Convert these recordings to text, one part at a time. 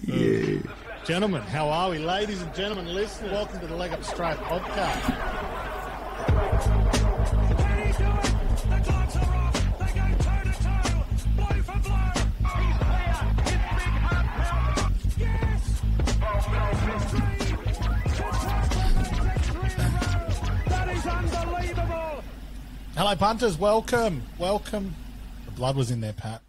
Yeah. Gentlemen, how are we? Ladies and gentlemen, listeners, welcome to the Leg Up Straight podcast. Hello, punters. Welcome. The blood was in there, Pat.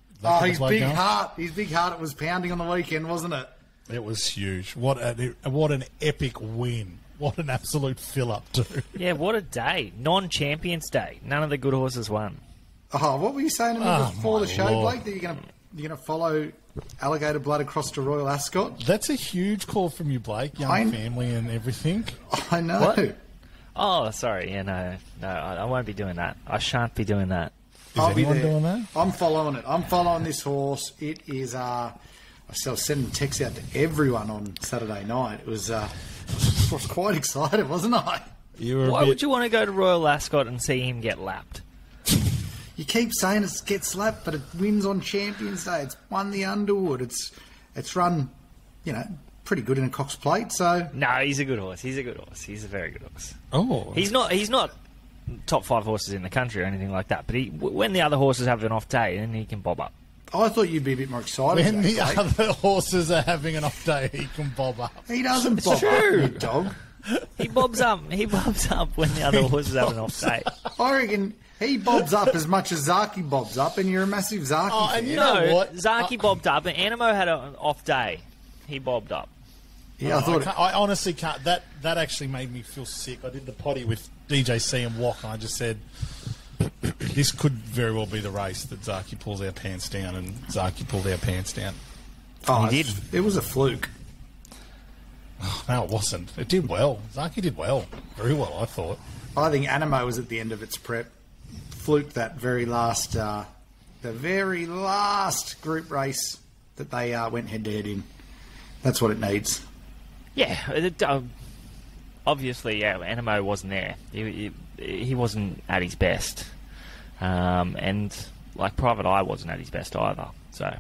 His big heart was pounding on the weekend, wasn't it? It was huge. What an epic win. What an absolute fill-up, too. Yeah, what a day. Non-Champions Day. None of the good horses won. Oh, what were you saying to me before the show, Blake? That you're gonna follow Alligator Blood across to Royal Ascot? That's a huge call from you, Blake. Young family and everything. I know. What? Oh, sorry. Yeah, no, I won't be doing that. I shan't be doing that. Is anyone doing that? I'm following it. I'm following this horse. It is. I was sending texts out to everyone on Saturday night. It was. I was quite excited, wasn't I? Why would you want to go to Royal Ascot and see him get lapped? You keep saying it gets slapped, but it wins on Champions Day. It's won the Underwood. It's run, pretty good in a Cox Plate. So no, he's a good horse. He's a very good horse. Oh, he's not top 5 horses in the country or anything like that. But when the other horses have an off day, then he can bob up. I thought you'd be a bit more excited. When the other horses are having an off day, he can bob up. He doesn't bob up, you dog. He bobs up. He bobs up when the other horses have an off day. I reckon he bobs up as much as Zaki bobs up, and you're a massive Zaki fan. And you know what? Zaki bobbed up, and Animo had an off day. He bobbed up. Yeah, I honestly can't. That actually made me feel sick. I did the potty with DJC and Walk, and I just said, this could very well be the race that Zaki pulls our pants down, and Zaki pulled our pants down. Oh, he did. It was a fluke. Oh, no, it wasn't. It did well. Zaki did well. Very well, I thought. I think Animo was at the end of its prep. Fluked that very last group race that they went head-to-head in. That's what it needs. Yeah, obviously, Animo wasn't there. He wasn't at his best. And, Private Eye wasn't at his best either. So,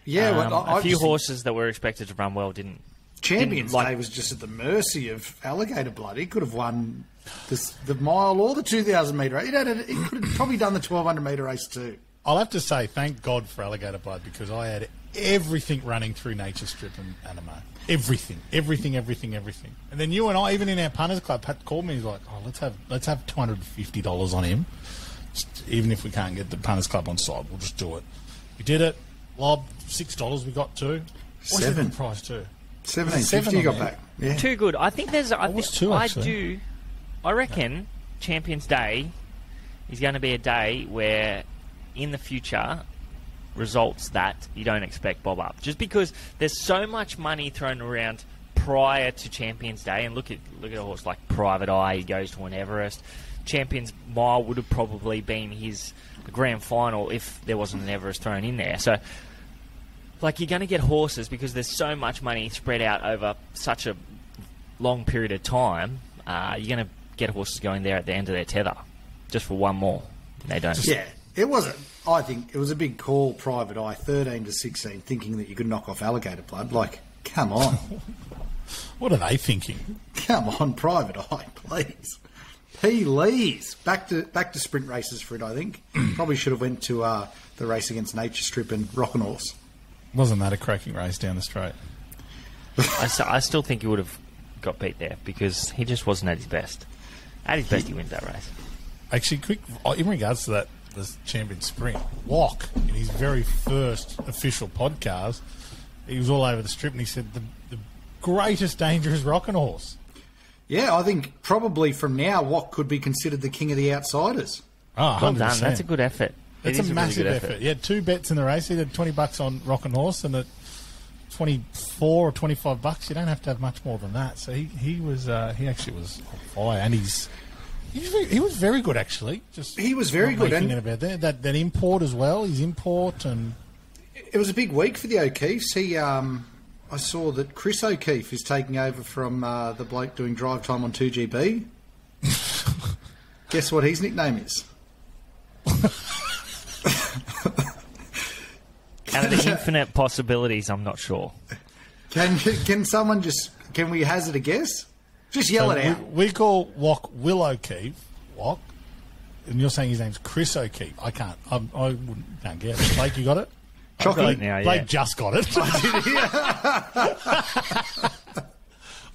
yeah, a few horses that were expected to run well didn't. Champions Day was just at the mercy of Alligator Blood. He could have won the mile or the 2,000 metre race. He could have probably done the 1,200 metre race too. I'll have to say thank God for Alligator Blood, because I had everything running through Nature Strip and Animo. Everything. And then you and I, even in our punters club, Pat called me. He's like, "Oh, let's have $250 on him. Even if we can't get the punters club on side, we'll just do it." We did it. Lob $6. We got two. What's the good price too? $17.50 you got back. Yeah. Too good. I think there's. I reckon Champions Day is going to be a day where, in the future, results that you don't expect bob up, just because there's so much money thrown around prior to Champions Day. And look at a horse like Private Eye. He goes to an Everest. Champions Mile would have probably been his grand final if there wasn't an Everest thrown in there. So, you're going to get horses, because there's so much money spread out over such a long period of time. You're going to get horses going there at the end of their tether, just for one more. They don't. Yeah, it wasn't. I think it was a big call, Private Eye, 13-16, thinking that you could knock off Alligator Blood. Come on. What are they thinking? Come on, Private Eye, please. Please. Back to sprint races for it, I think. Probably should have went to the race against Nature Strip and Rockin' Horse. Wasn't that a cracking race down the straight? I still think he would have got beat there, because he just wasn't at his best. At his best, he wins that race. Actually, quick, in regards to that, the Champion Sprint, Walk, in his very first official podcast, he was all over the strip, and he said the greatest danger is Rockin' Horse. Yeah, I think probably from now, Walk could be considered the king of the outsiders. Oh, well done. That's a good effort. It's a massive really effort. He had 2 bets in the race. He had $20 on Rockin' Horse, and at 24 or $25, you don't have to have much more than that. So he actually was on fire, and he was very good, actually. He was very good, and about that import as well. His import, and it was a big week for the O'Keeffes. I saw that Chris O'Keefe is taking over from the bloke doing drive time on 2GB. Guess what his nickname is? Out of the infinite possibilities, I'm not sure. Can someone can we hazard a guess? Just yell it out. We call Wock Will O'Keefe. Wock. And you're saying his name's Chris O'Keefe. I can't. Can't get it. Blake, you got it? Chocolate. Blake just got it.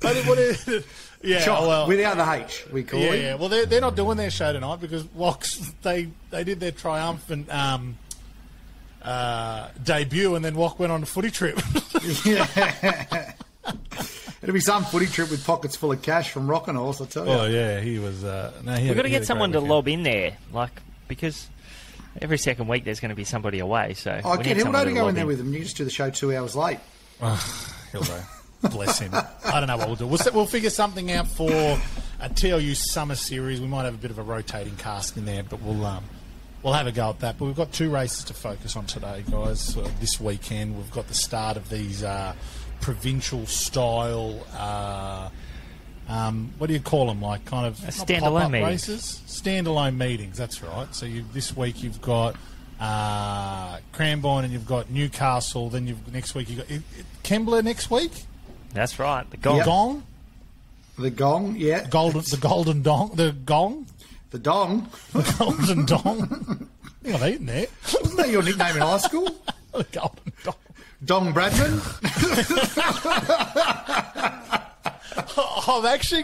Without the H, we call it. Yeah. Well, they're not doing their show tonight because Wox they did their triumphant debut, and then Wock went on a footy trip. Yeah. It'll be some footy trip with pockets full of cash from Rockin' Horse, I tell you. Oh yeah, he was. We've got to get someone to lob in there, because every second week there's going to be somebody away. So get Hildo to go in there with them. You just do the show 2 hours late. Hildo. Bless him. I don't know what we'll do. We'll figure something out for a TLU summer series. We might have a bit of a rotating cast in there, but we'll have a go at that. But we've got 2 races to focus on today, guys. This weekend we've got the start of these provincial style. What do you call them? Like kind of standalone meetings. Races, standalone meetings. That's right. So this week you've got Cranbourne and you've got Newcastle. Then next week you've got Kembla next week. That's right. The gong. Yep. Gong. The gong, yeah. The golden dong. The gong. The dong. The golden dong. You're not eating that. Wasn't that your nickname in high school? The golden dong. Dong Bradman. I've actually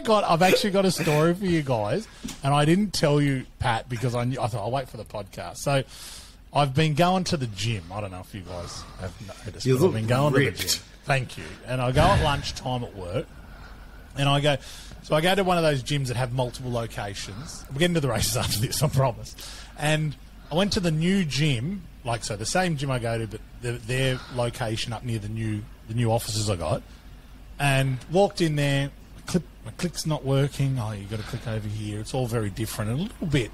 got a story for you guys, and I didn't tell you, Pat, because I thought I'll wait for the podcast. So I've been going to the gym. I don't know if you guys have noticed. You look I've been going ripped. to the gym. Thank you. And I go at lunchtime at work, and I go to one of those gyms that have multiple locations. We'll get into the races after this, I promise. And I went to the new gym, the same gym I go to, but their location up near the new offices I got, and walked in there. My click's not working. Oh, you've got to click over here. It's all very different. And a little bit,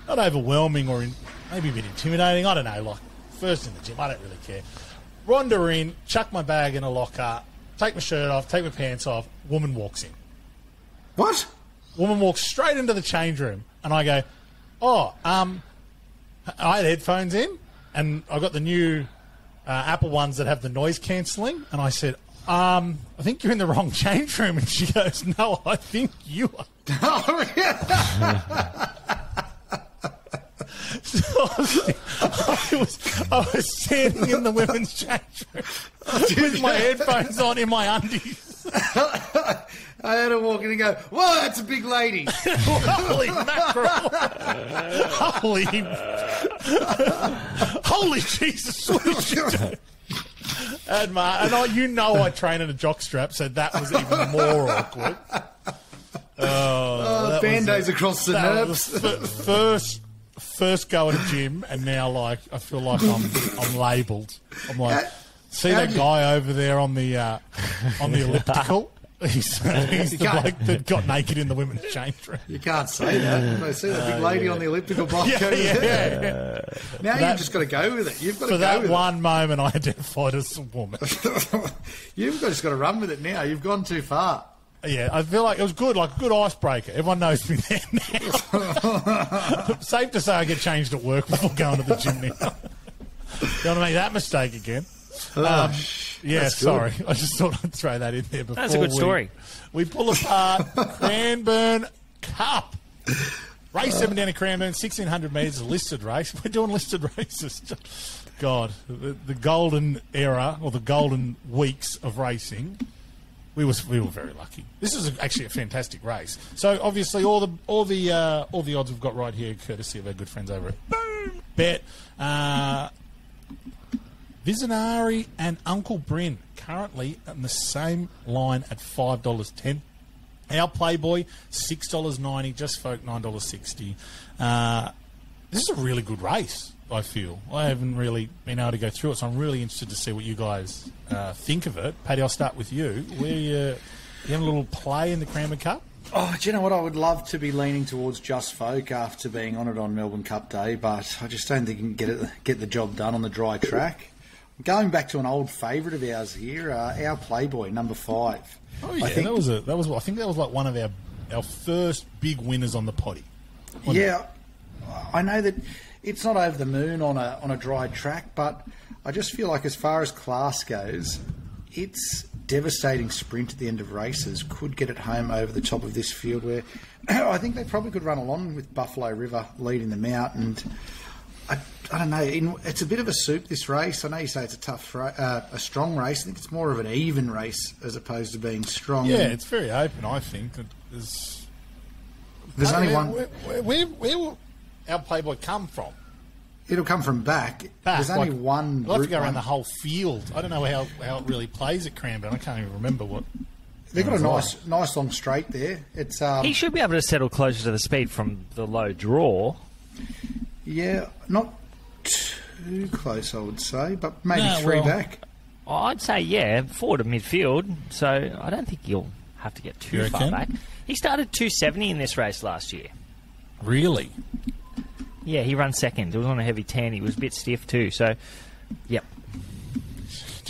not overwhelming or maybe a bit intimidating. I don't know. First in the gym, I don't really care. Wander in, chuck my bag in a locker, take my shirt off, take my pants off. Woman walks in. What? Woman walks straight into the change room, and I go, I had headphones in, and I got the new Apple ones that have the noise cancelling, and I said, I think you're in the wrong change room. And she goes, no, I think you are. Oh, yeah. So I was standing in the women's change room with my headphones on in my undies. I had to walk in and go, whoa, that's a big lady. Holy mackerel. Holy Jesus. What did you do? And I train in a jockstrap, so that was even more awkward. Band-aids across the nerves. First go at a gym, and now I feel like I'm labelled. I'm like, see that guy over there on the elliptical? He's the bloke that got naked in the women's change room. You can't say that. I see that big lady on the elliptical bike over there. Now you've just got to go with it. You've got to go with it. For that one moment, I identified as a woman. You've just got to run with it now. You've gone too far. Yeah, I feel like it was good, like a good icebreaker. Everyone knows me there now. Safe to say I get changed at work before going to the gym now. Don't want to make that mistake again. Sorry. I just thought I'd throw that in there before. That's a good story. We pull apart Cranbourne Cup. Race 7 down to Cranbourne, 1,600 metres, a listed race. We're doing listed races. God, the golden era, or the golden weeks of racing. We were very lucky. This is actually a fantastic race. So obviously all the odds we've got right here, courtesy of our good friends over at Boom Bet. Visionary and Uncle Bryn currently on the same line at $5.10. Our Playboy $6.90. Just Folk $9.60. This is a really good race. I feel I haven't really been able to go through it, so I'm really interested to see what you guys think of it. Paddy, I'll start with you. You having a little play in the Cranbourne Cup? Oh, do you know what? I would love to be leaning towards Just Folk after being on it on Melbourne Cup Day, but I just don't think you can get the job done on the dry track. Going back to an old favourite of ours here, our Playboy, number 5. Oh yeah, I think that was like one of our first big winners on the potty. Yeah, I know that it's not over the moon on a dry track, but I just feel like as far as class goes, it's devastating sprint at the end of races could get it home over the top of this field, where I think they probably could run along with Buffalo River leading them out. And I don't know, it's a bit of a soup, this race. I know you say it's a strong race. I think it's more of an even race as opposed to being strong. Yeah, it's very open, I think. There's only one. Where will our Playboy come from? It'll come from back. There's only one. We'll have to go around the whole field. I don't know how it really plays at Cranbourne. I can't even remember what. They've got a nice long straight there. It's he should be able to settle closer to the speed from the low draw. Yeah, not too close, I would say, but maybe three back. I'd say, forward to midfield, so I don't think he'll have to get too far back. He started 270 in this race last year. Really? Yeah, he ran second. It was on a heavy 10. He was a bit stiff too, so, yep.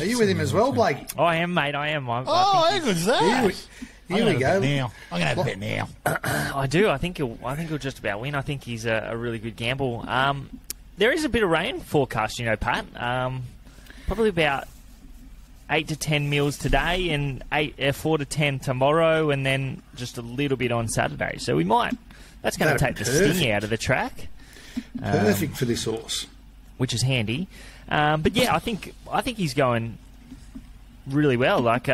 Are you with him as well, Blakey? Oh, I am, mate, I am. How good's that? Here we go. Now. I'm going to have a bet now. I do. I think he'll just about win. I think he's a really good gamble. There is a bit of rain forecast, Pat. Probably about 8 to 10 mils today and 4 to 10 tomorrow, and then just a little bit on Saturday. So we might. That's going to take the sting out of the track. Perfect for this horse, which is handy. But yeah, I think he's going really well. Like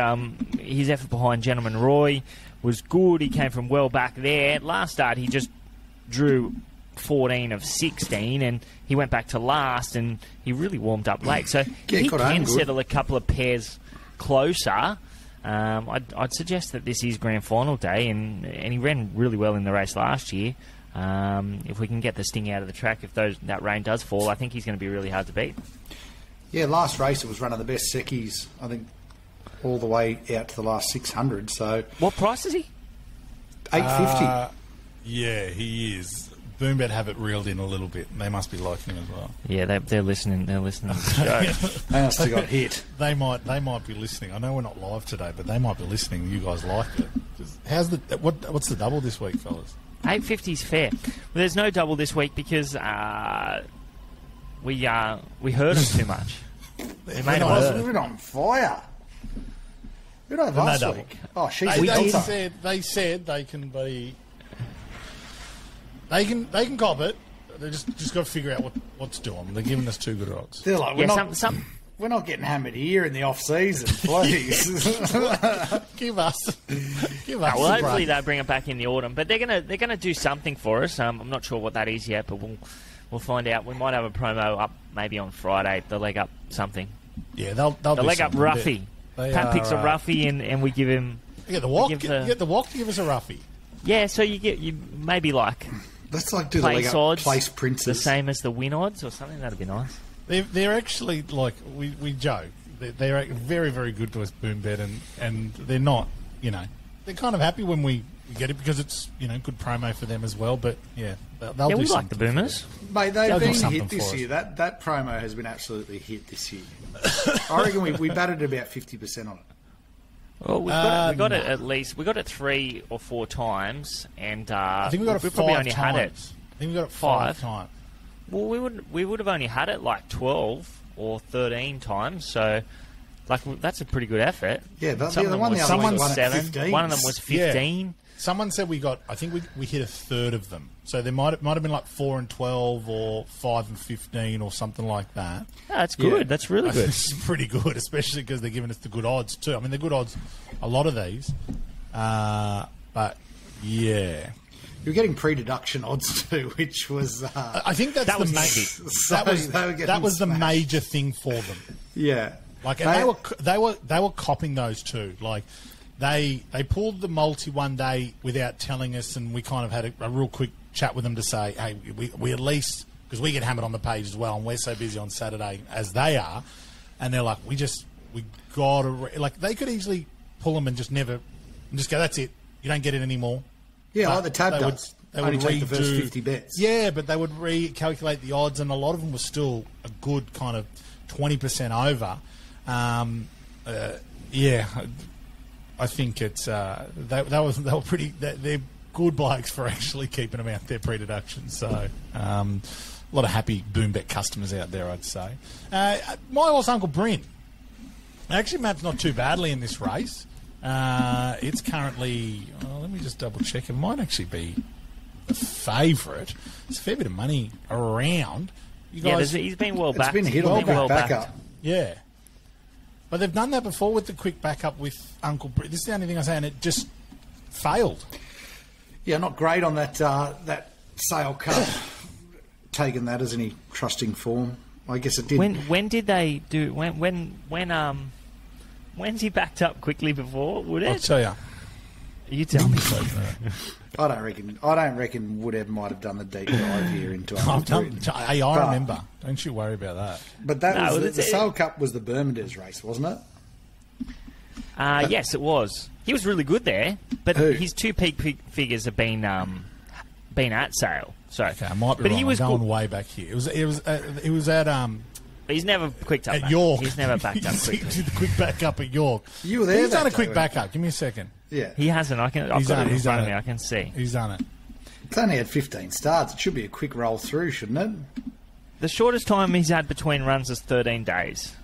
his effort behind Gentleman Roy was good. He came from well back there. Last start, he just drew 14 of 16, and he went back to last, and he really warmed up late. So he can settle a couple of pairs closer. I'd suggest that this is grand final day, and he ran really well in the race last year. If we can get the sting out of the track, if that rain does fall, I think he's going to be really hard to beat. Yeah, last race it was one of the best seckies, I think, all the way out to the last 600. So what price is he? $8.50. Yeah, he is. Boombet have it reeled in a little bit. They must be liking him as well. Yeah, they're listening. They're listening to the show. They must have got hit. They might be listening. I know we're not live today, but they might be listening. You guys like it. What's the double this week, fellas? 850 is fair. Well, there's no double this week because we heard them too much. We've been on fire. We don't have last week. Oh, they said they can be. They can cop it. They just got to figure out what to do on. They're giving us two good odds. They're like, we're not getting hammered here in the off season, please. give us. Well, hopefully they bring it back in the autumn, but they're gonna do something for us. I'm not sure what that is yet, but we'll find out. We might have a promo up maybe on Friday. The leg up something. Yeah, they'll the leg up Ruffy. Pat picks a Ruffy and we give him. Get the walk. Get the walk to give us a Ruffy. Yeah, so you maybe like. Let's do the leg up place princes. The same as the win odds or something. That'd be nice. They're actually, like, we joke. They're very, very good to us, Boombet, and they're not, they're kind of happy when we get it because it's, good promo for them as well. But, yeah, they'll do we something. Like the Boomers. Mate, they've been hit this year. That promo has been absolutely hit this year. I reckon we batted about 50% on it. Well, we got it at least. We got it 3 or 4 times, and I think we got it 5 times. Had it. I think we got it 5 times. Well, we would have only had it like 12 or 13 times, so that's a pretty good effort. Yeah, someone was 7. One of them was 15. Yeah. Someone said I think we hit a third of them. So there might have been like 4 and 12 or 5 and 15 or something like that. Oh, that's good. Yeah. That's really good. It's pretty good, especially because they're giving us the good odds too. I mean, the good odds, a lot of these. But yeah. You're getting pre-deduction odds too, which was. I think that was the major thing for them. Yeah, and they were copping those too. Like they pulled the multi one day without telling us, and we kind of had a real quick chat with them to say, hey, we at least, because we get hammered on the page as well, and we're so busy on Saturday as they are, and they're like, we got to they could easily pull them and just go, that's it, you don't get it anymore. Yeah, like the tab does. They would take the first 50 bets. Yeah, but they would recalculate the odds, and a lot of them were still a good kind of 20% over. Yeah, I think it's they were pretty. They're good blokes for actually keeping them out there pre-deduction. So a lot of happy Boombet customers out there, I'd say. My horse Uncle Bryn. Actually, Matt's not too badly in this race. It's currently... let me just double check. It might actually be the favourite. There's a fair bit of money around. You guys, he's been well backed. It's been a hit on the back up. Yeah. But they've done that before with the quick backup with Uncle Brit. This is the only thing I say, and it just failed. Yeah, not great on that Sale Cup. Taking that as any trusting form. I guess it did. When did they do... When's he backed up quickly before, Woodhead? I'll tell you. You tell me. I don't reckon Woodhead might have done the deep dive here into I remember. Don't you worry about that. But the Sale Cup was the Bermudez race, wasn't it? Yes, it was. He was really good there, but Who? his two peak figures have been at Sale. So, Okay, I might be but wrong. he was I'm going good. way back here. It was at But he's never quicked up. at mate. York. He's never backed up He quickly. did the quick backup at York. You were there. He's done a that quick day, backup. Give me a second. Yeah. He hasn't. I've got it in front of me. I can see. He's done it. It's only had 15 starts. It should be a quick roll through, shouldn't it? The shortest time he's had between runs is 13 days.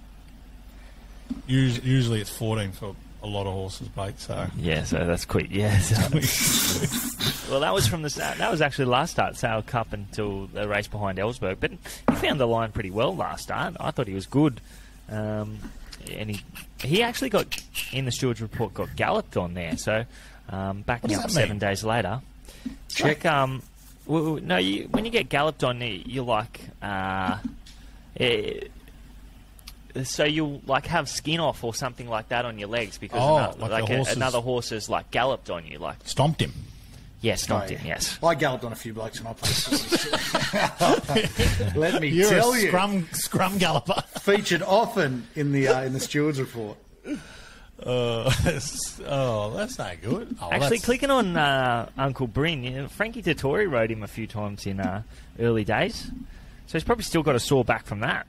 Usually it's 14 for a lot of horses, Blake. So Yeah, so that's quick. Yeah. Well, that was from the start. That was actually the last start, Sale Cup, until the race behind Ellsberg. But he found the line pretty well last start. I thought he was good. And he actually got, in the Stewards report, got galloped on there. So backing up 7 days later. Check. Like, when you get galloped on, you're like... so you'll like have skin off or something like that on your legs because another horse has like galloped on you, like stomped him. Yes, stomped him. Yes, I galloped on a few blokes when I played. Let me You're tell a you, scrum galloper. featured often in the Stewards report. That's not good. actually, clicking on Uncle Bryn, Frankie Dettori rode him a few times in early days, so he's probably still got a sore back from that.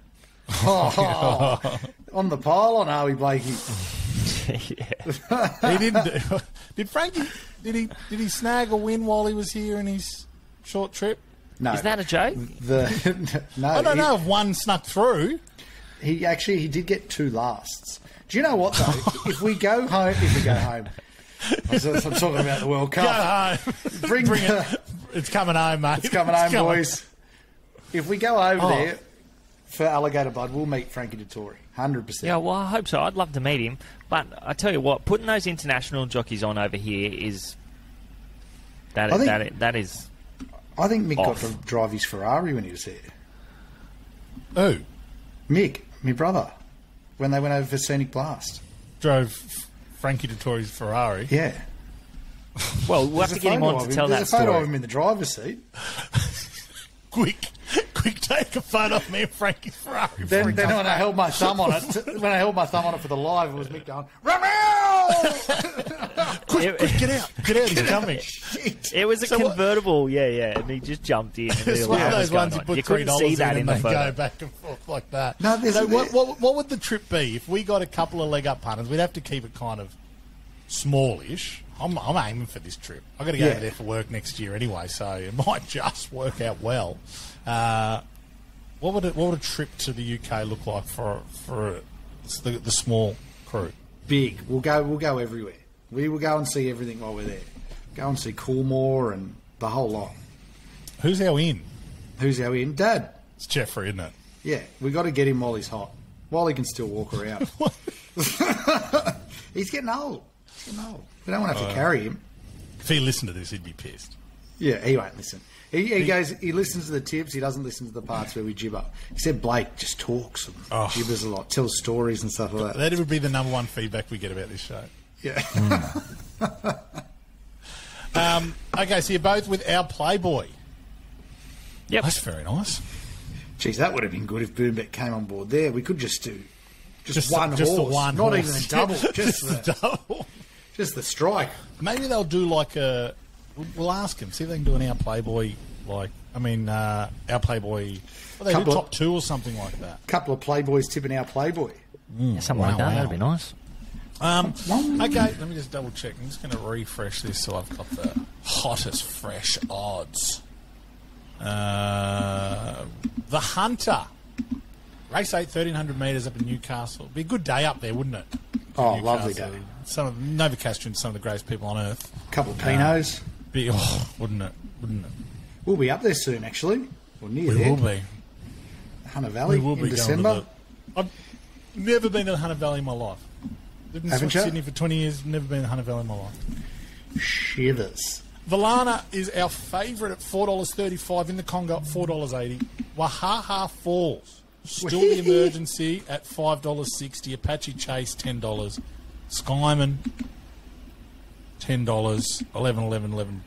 On the pylon, are we, Blakey? Yeah. He didn't. Did Frankie? Did he snag a win while he was here in his short trip? No. Is that a joke? No. I don't know if one snuck through. He did get 2 lasts. Do you know what though? if we go home, I'm talking about the World Cup. Go home. Bring it. It's coming home, mate. It's coming home, boys. If we go over there for Alligator Blood, we'll meet Frankie Dettori, 100%. Yeah, well, I hope so. I'd love to meet him. But I tell you what, putting those international jockeys on over here is... That is... I think Mick off. got to drive his Ferrari when he was there. Who? Mick, my brother, when they went over for Scenic Blast. Drove Frankie Dettori's Ferrari. Yeah. Well, we'll have to get him on to tell that There's a photo story. of him in the driver's seat. Quick, take a photo of me and Frankie's Ferrari. Then when I held my thumb on it, for the live, it was Mick going, Ramel! quick, get out, he's coming. It was a convertible, yeah, and he just jumped in. And It's one of those ones you put couldn't see $3 that in in and the they photo. go back and forth like that. No, So what would the trip be if we got a couple of leg up punters? We'd have to keep it kind of smallish. I'm aiming for this trip. I've got to go over there for work next year anyway, so it might just work out well. What would a trip to the UK look like for the small crew? Big. We'll go everywhere. We will go and see everything while we're there. Go and see Coolmore and the whole lot. Who's our in? Who's our in? Dad. It's Jeffrey, isn't it? Yeah, we got to get him while he's hot. While he can still walk around. He's getting old. We don't want to have to carry him. If he listened to this, he'd be pissed. Yeah, he won't listen. He goes. He listens to the tips. He doesn't listen to the parts where we gibber. He said Blake just talks and gibbers a lot, tells stories and stuff like that. That would be the number one feedback we get about this show. Yeah. Okay, so you're both with our Playboy. Yep. That's very nice. Geez, that would have been good if Boombeck came on board there. We could just do Just one the horse, one not horse. even a double, just the double. just the strike. Maybe they'll do like a. We'll ask them, see if they can do an Our Playboy, Our Playboy. Well, they do Couple of- top 2 or something like that. Couple of Playboys tipping our Playboy. Something like that. Wow. That'd be nice. Okay, let me just double check. I'm just going to refresh this so I've got the hottest fresh odds. The Hunter Race 8, 1,300 metres up in Newcastle. Be a good day up there, wouldn't it? Oh, Newcastle. lovely day. Novocastrians, some of the greatest people on earth. Couple of Pinots. Wouldn't it? We'll be up there soon, actually. Or near We there. will be. Hunter Valley in December. I've never been to the Hunter Valley in my life. Lived in Haven't you? Sydney for 20 years, never been to the Hunter Valley in my life. Shivers. Valana is our favourite at $4.35, in the Congo at $4.80. Wahaha Falls, still the emergency at $5.60. Apache Chase, $10. Skyman, $10. 11, 11, 11,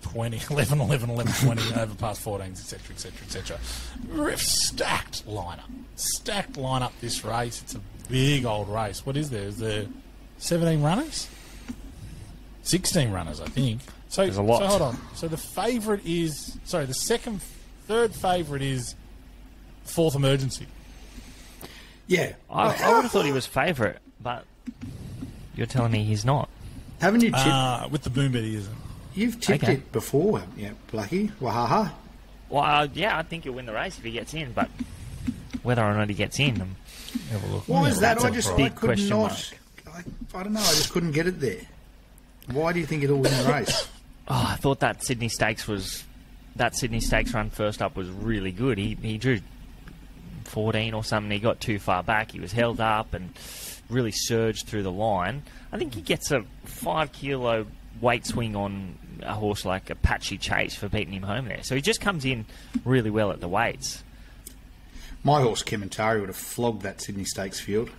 20. 11, 11, 11, 20, over past 14s, etc., etc., etc. Stacked lineup this race. It's a big old race. What is there? Is there 17 runners? 16 runners, I think. So, there's a lot. So hold on. So the favourite is... Sorry, third favourite is Fourth Emergency. Yeah. I would have thought he was favourite, but you're telling me he's not. Haven't you tipped? With the boom bed, he isn't. You've tipped it before, haven't you, Blackie? Wahaha. Well, yeah, I think he'll win the race if he gets in, but whether or not he gets in, Have a look. Why is that? That's a I big could question not... I don't know, I just couldn't get it there. Why do you think it'll win the race? I thought that Sydney Stakes run first up was really good. He drew 14 or something. He got too far back. He was held up and really surged through the line. I think he gets a 5 kilo weight swing on a horse like Apache Chase for beating him home there. So he just comes in really well at the weights. My horse, Kementari, would have flogged that Sydney Stakes field.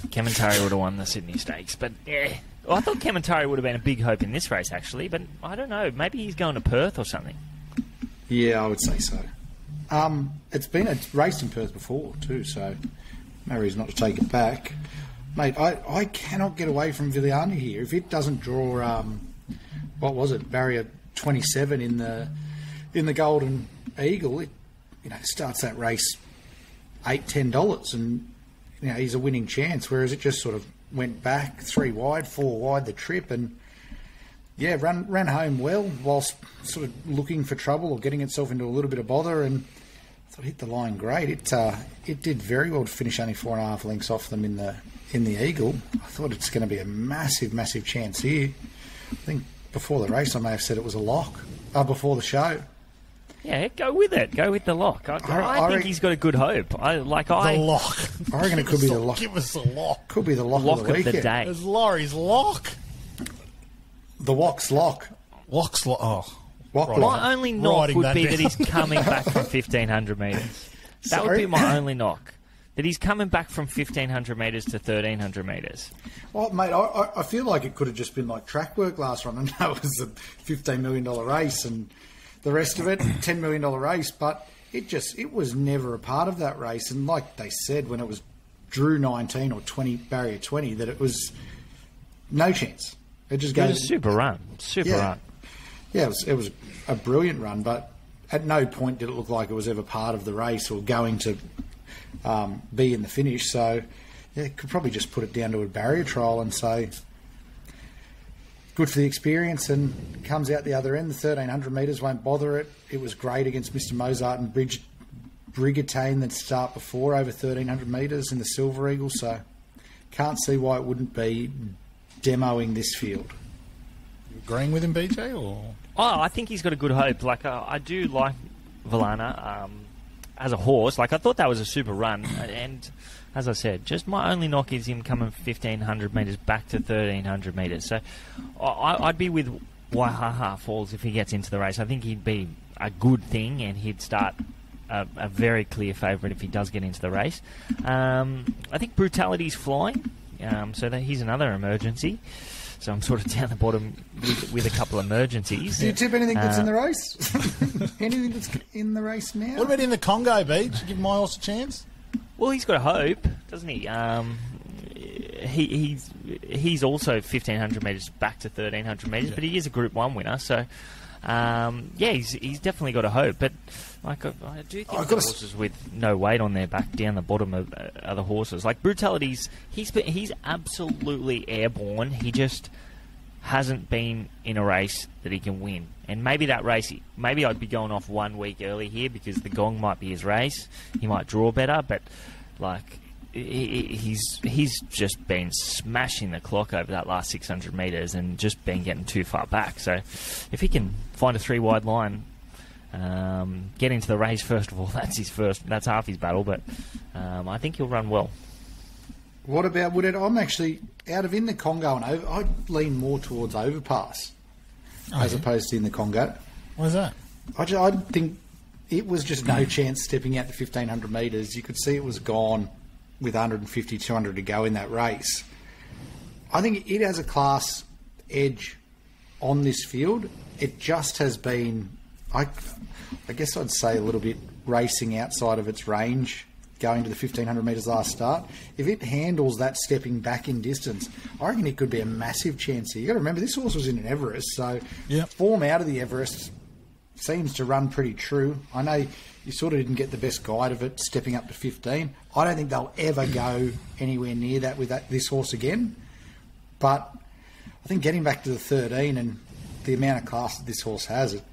Kementari would have won the Sydney Stakes, but yeah. Well, I thought Kementari would have been a big hope in this race, actually, but I don't know. Maybe he's going to Perth or something. Yeah, I would say so. It's raced in Perth before too, so no reason not to take it back. Mate, I cannot get away from Villiana here. If it doesn't draw, what was it, barrier 27 in the Golden Eagle, it starts that race $8-10, and he's a winning chance. Whereas it just sort of went back 3 wide, 4 wide the trip, and ran home well whilst sort of looking for trouble or getting itself into a little bit of bother, and I thought it hit the line great. It did very well to finish only 4.5 lengths off them in the Eagle. I thought it's going to be a massive chance here. I think before the race I may have said it was a lock. Before the show. Yeah, go with it. Go with the lock. I think he's got a good hope. The lock. I reckon it could be the lock. Give us the lock. Could be the lock of the weekend. day. It's Laurie's lock. The Wock's lock. Wock's lock. Oh. Wock My lock. only knock would be that he's coming back from 1,500 metres. That would be my only knock. That he's coming back from 1,500 metres to 1,300 metres. Well, mate, I feel like it could have just been like track work last run, and that was a $15 million race, and the rest of it, $10 million race, but it was never a part of that race. And like they said, when it was drew 19 or 20, barrier 20, that it was no chance. It just goes. It was a super run. Run. Yeah, it was a brilliant run, but at no point did it look like it was ever part of the race or going to be in the finish. So, yeah, could probably just put it down to a barrier trial and say, good for the experience, and comes out the other end. The 1,300 metres won't bother it. It was great against Mr. Mozart and Brigantine that start before over 1,300 metres in the Silver Eagle. So, can't see why it wouldn't be demoing this field. Agreeing with him, BJ, or? Oh, I think he's got a good hope. Like, I do like Villana as a horse. Like, I thought that was a super run, and as I said, just my only knock is him coming 1,500 metres back to 1,300 metres. So I'd be with Waihaha Falls if he gets into the race. I think he'd be a good thing, and he'd start a very clear favourite if he does get into the race. I think Brutality's flying, so that he's another emergency. So I'm sort of down the bottom with a couple of emergencies. Do you tip anything that's in the race? Anything that's in the race now? What about in the Congo, Beach? Give my horse a chance? Well, he's got a hope, doesn't he? He's also 1,500 metres back to 1,300 metres, but he is a Group 1 winner, so he's definitely got a hope. But like I do think the horses with no weight on their back down the bottom of other horses, like Brutality's, he's absolutely airborne. He just hasn't been in a race that he can win. And maybe that race, maybe I'd be going off 1 week early here because the Gong might be his race. He might draw better, but like he's just been smashing the clock over that last 600 metres and just been getting too far back. So if he can find a 3-wide line, get into the race first of all, that's half his battle, but I think he'll run well. What about Woodhead? I'm actually out of in the Congo and over. I'd lean more towards Overpass as opposed to in the Congo. Why is that? I think it was just no chance stepping out the 1,500 metres. You could see it was gone with 150, 200 to go in that race. I think it has a class edge on this field. It just has been, I guess I'd say, a little bit racing outside of its range going to the 1,500 metres last start. If it handles that stepping back in distance, I reckon it could be a massive chance here. You've got to remember, this horse was in an Everest, so form out of the Everest seems to run pretty true. I know you sort of didn't get the best guide of it stepping up to 15. I don't think they'll ever go anywhere near that with this horse again. But I think getting back to the 13 and the amount of class that this horse has at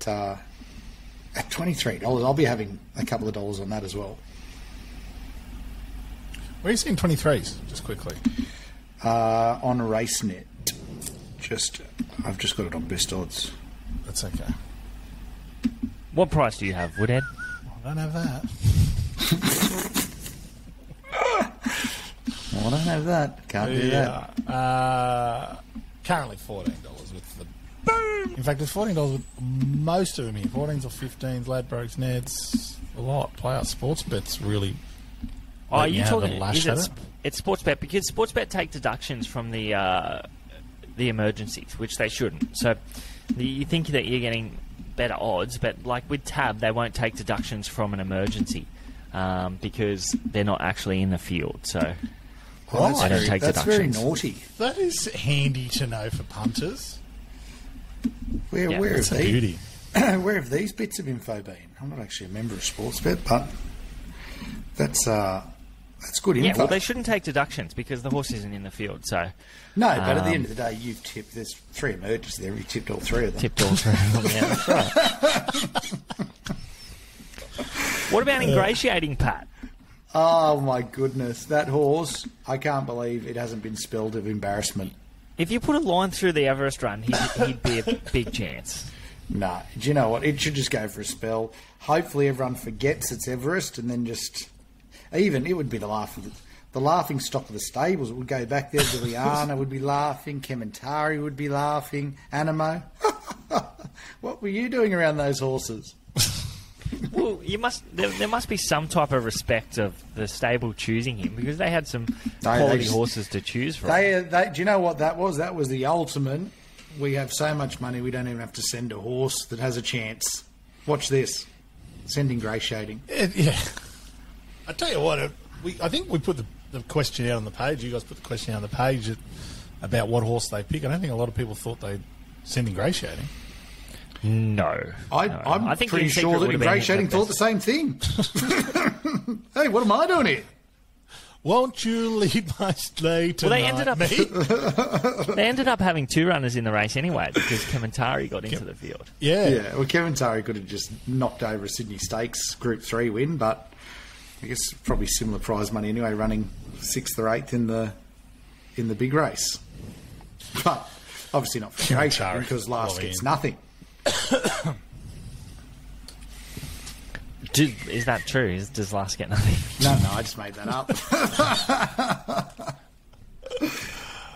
$23, I'll be having a couple of dollars on that as well. Where are you seeing 23s, just quickly? On RaceNet. I've just got it on best odds. That's okay. What price do you have, Woodhead? I don't have that. I don't have that. Can't do that. Currently $14 with the boom. In fact, it's $14 with most of them here. 14s or 15s, Ladbrokes, Neds, a lot. Playout Sports Bet's really. Oh, are you talking? It's Sportsbet because Sportsbet take deductions from the emergencies, which they shouldn't. So you think that you're getting better odds, but like with Tab, they won't take deductions from an emergency because they're not actually in the field. So they don't take deductions. That's very naughty. That is handy to know for punters. Where have beauty. Where have these bits of info been? I'm not actually a member of Sportsbet, but that's good info. Yeah, well, they shouldn't take deductions because the horse isn't in the field. So no, but at the end of the day, you've tipped. There's 3 emergencies there. You've tipped all 3 of them. Tipped all 3 of them. Yeah, that's right. What about Ingratiating Pat? Oh my goodness, that horse! I can't believe it hasn't been spelled of embarrassment. If you put a line through the Everest run, he'd be a big chance. No, do you know what? It should just go for a spell. Hopefully, everyone forgets it's Everest, and then just it would be the laughing stock of the stables. It would go back there. Liliana would be laughing. Kementari would be laughing. Animo, what were you doing around those horses? Well, there must be some type of respect of the stable choosing him because they had some quality horses to choose from. Do you know what that was? That was the ultimate. We have so much money, we don't even have to send a horse that has a chance. Watch this. Send Ingratiating. Yeah. I tell you what, I think we put the question out on the page. You guys put the question out on the page about what horse they pick. I don't think a lot of people thought they'd send Ingratiating. No. I'm I think pretty sure that Ingratiating thought the same thing. Hey, what am I doing here? Won't you lead my sleigh tonight, they ended up having 2 runners in the race anyway because Kementari got into the field. Yeah. Well, Kementari could have just knocked over a Sydney Stakes Group 3 win, but I guess probably similar prize money anyway, running 6th or 8th in the big race. But obviously not for Ingratiating because last gets nothing. Is that true? Does last get nothing? No, I just made that up.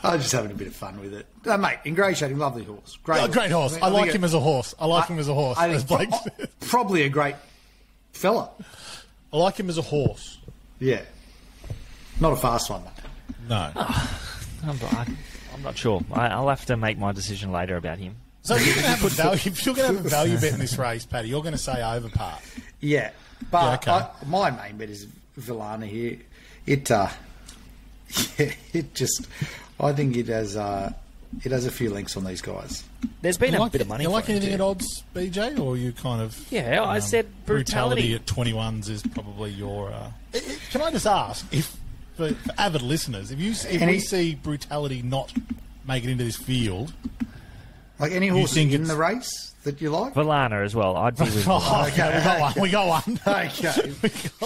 I was just having a bit of fun with it. Mate, Ingratiating, lovely horse. Great horse. I like him as a horse. I think probably a great fella. I like him as a horse. Yeah. Not a fast one, though. No. I'm not sure. I'll have to make my decision later about him. So if you're going to have a value bet in this race, Paddy, you're going to say Overpart. Yeah, but my main bet is Villana here. I think it has a few links on these guys. There's been a bit of money. You like anything at odds, BJ, or you kind of? Yeah, I said brutality at 21s is probably your. Can I just ask if for avid listeners, if we see brutality not make it into this field, Like any horse think in it's- the race that you like? Valana as well. I'd be with Valana. Oh, okay, we got one. Okay.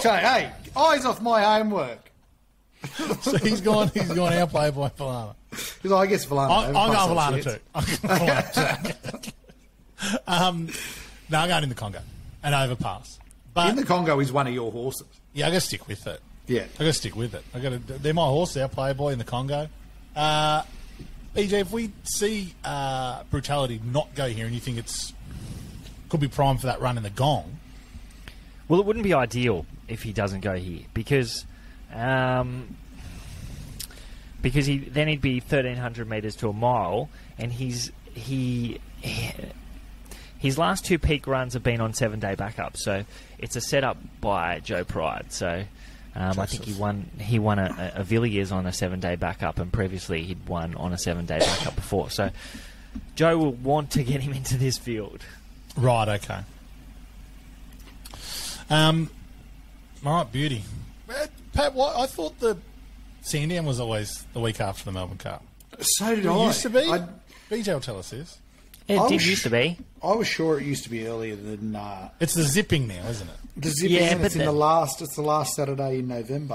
So, hey, eyes off my homework. So he's gone out Playboy Valana. Because I guess Valana. I'm going overpasses Valana it. too. I'm going Valana too. No, I'm going in the Congo. An overpass. But In the Congo is one of your horses. yeah, I got to stick with it. Yeah. I got to stick with it. They're my horse. Our Playboy in the Congo. BJ, if we see Brutality not go here, and you think could be primed for that run in the Gong, Well, it wouldn't be ideal if he doesn't go here because he'd be 1,300 metres to a mile, and his last two peak runs have been on 7-day backup, so it's a setup by Joe Pride. So I think he won a Villiers on a 7-day backup, and previously he'd won on a 7-day backup before. So Joe will want to get him into this field. right? Okay. All right, beauty. Pat, I thought the Sandown was always the week after the Melbourne Cup. So did It I. used to be. I BJ will tell us this. It I did was- used to be. was sure it used to be earlier than It's the zipping now, isn't it? the zipping. Yeah, and but it's the last Saturday in November.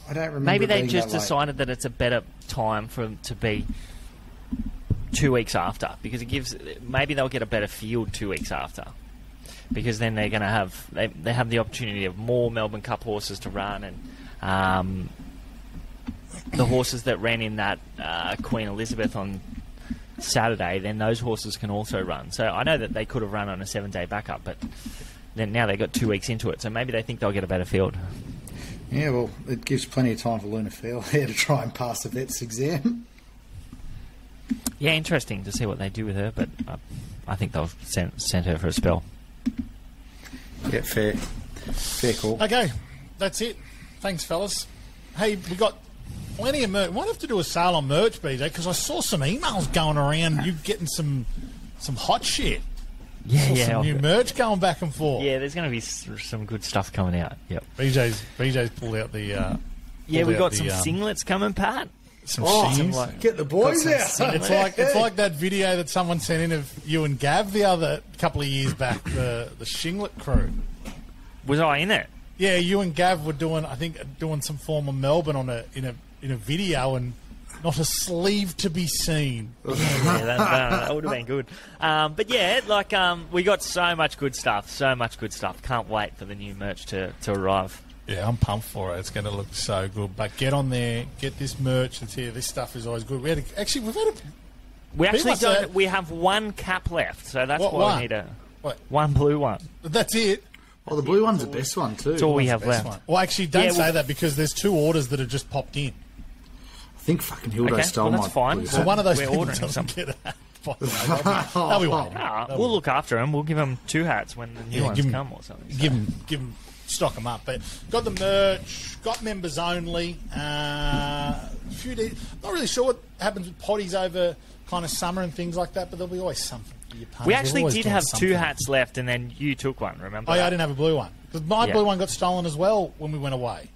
I don't remember. Maybe it they being just that late. decided that it's a better time for them to be 2 weeks after, because it gives. Maybe they'll get a better field 2 weeks after, because then they're going to have they have the opportunity of more Melbourne Cup horses to run, and the horses that ran in that Queen Elizabeth on Saturday, then those horses can also run. So I know that they could have run on a 7-day backup, but then now they got 2 weeks into it, so maybe they think they'll get a better field. Yeah, well, it gives plenty of time for Luna Fair here to try and pass the vet's exam. Yeah, interesting to see what they do with her, but I think they'll send her for a spell. Yeah, fair call. Okay, that's it. Thanks, fellas. Hey, we got plenty of merch. Might have to do a sale on merch, BJ, because I saw some emails going around. You getting some hot shit. Yeah, Saw some new merch going back and forth. Yeah, there's going to be some good stuff coming out. Yep. BJ's pulled out the. Yeah, pulled we out got the, some singlets coming, Pat. Some Oh, sheens. get the boys Got out. some It's like that video that someone sent in of you and Gav the other couple of years back, the Shinglet crew. Was I in it? Yeah, you and Gav were doing some form of Melbourne in a video, and not a sleeve to be seen. Yeah, that would have been good. But yeah, we got so much good stuff. Can't wait for the new merch to arrive. Yeah, I'm pumped for it. It's going to look so good. But get on there, get this merch that's here. This stuff is always good. We've had We actually much so- we have one cap left, so that's What why one? we need What? one blue one. That's it. Oh, the blue one's the best one too. That's all we have Best left. one. Well, actually, don't Yeah, say well- that because there's 2 orders that have just popped in. I think fucking Hildo Okay, stole well, my that's fine. blue So hat. One of those We're people ordering doesn't some. get a hat. By the way, they'll be waiting. We'll look after them. We'll give them 2 hats when the new ones come or something. So. Give them, stock them up. But got the merch, got members only. Not really sure what happens with potties over kind of summer and things like that, but there'll be always something for your punters. We They're actually always did doing have something. 2 hats left, and then you took one. Remember? Oh, yeah, that? I didn't have a blue one. Because my Yeah. blue one got stolen as well when we went away.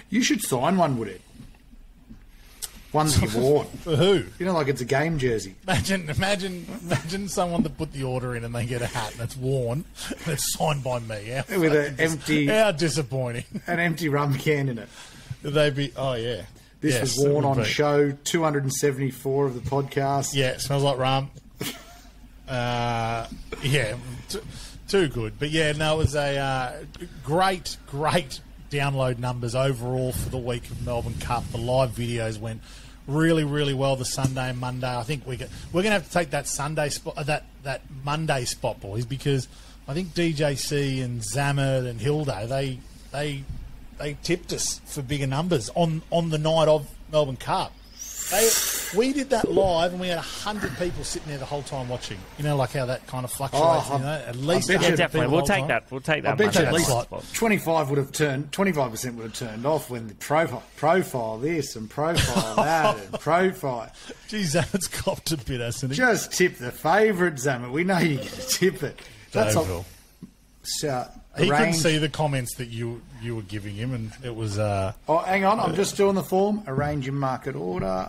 You should sign one, would it? One that you wore. For who? You know, like it's a game jersey. Imagine someone that put the order in and they get a hat and it's worn and it's signed by me. How With fucking how disappointing. an empty rum can in it. They'd be, oh yeah. This Yes, was it worn would on be. show 274 of the podcast. Yeah, it smells like rum. Yeah, too good. But yeah, no, it was a great download numbers overall for the week of Melbourne Cup. The live videos went really, really well the Sunday and Monday. I think we're going to have to take that Sunday spot, that Monday spot, boys, because I think DJC and Zamet and Hildo they tipped us for bigger numbers on the night of Melbourne Cup. We did that live, and we had 100 people sitting there the whole time watching. You know, like how that kind of fluctuates. Oh, at least I bet 100 you- Yeah, definitely. people We'll the take whole that. time. We'll take that. I bet you at Monday least night spot. 25% would have turned off when the profile this and profile that and profile. Geez, that's copped a bit, hasn't it? Just tip the favourite, Zamet. We know you're going to tip it. That's all. Devil. So, He couldn't arrange- see the comments that you were giving him, and it was Oh, hang on. I'm just doing the form. Arrange your market order.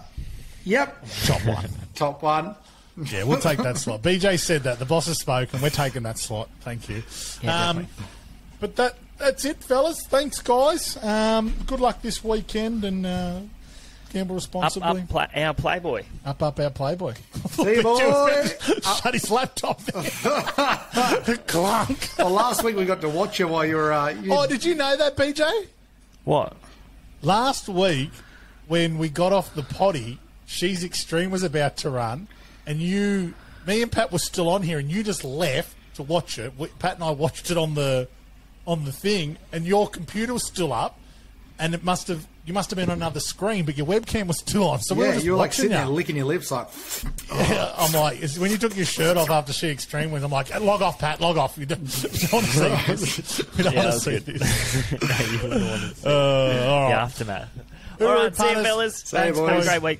Yep. top one. Top one. Yeah, we'll take that slot. BJ said that. The boss has spoken. We're taking that slot. Thank you. Yeah, but that's it, fellas. Thanks, guys. Good luck this weekend and gamble responsibly. Up, our Playboy. Up, our Playboy. See you, boy. Shut his laptop. Clunk. Well, last week we got to watch you while you were... Oh, did you know that, BJ? What? Last week, when we got off the potty, She's Extreme was about to run, and me and Pat were still on here, and you just left to watch it. Pat and I watched it on the thing, and your computer was still up, and you must have been on another screen, but your webcam was still on. So we were just you were like watching sitting there licking your lips like... Yeah, I'm like, when you took your shirt off after She Extreme wins, I'm like, log off, Pat, log off. You don't want to see this. We don't want to see this. No, you wouldn't want to see All right. the aftermath. All right, see you, fellas. See you, Thanks. Have a boys. great week.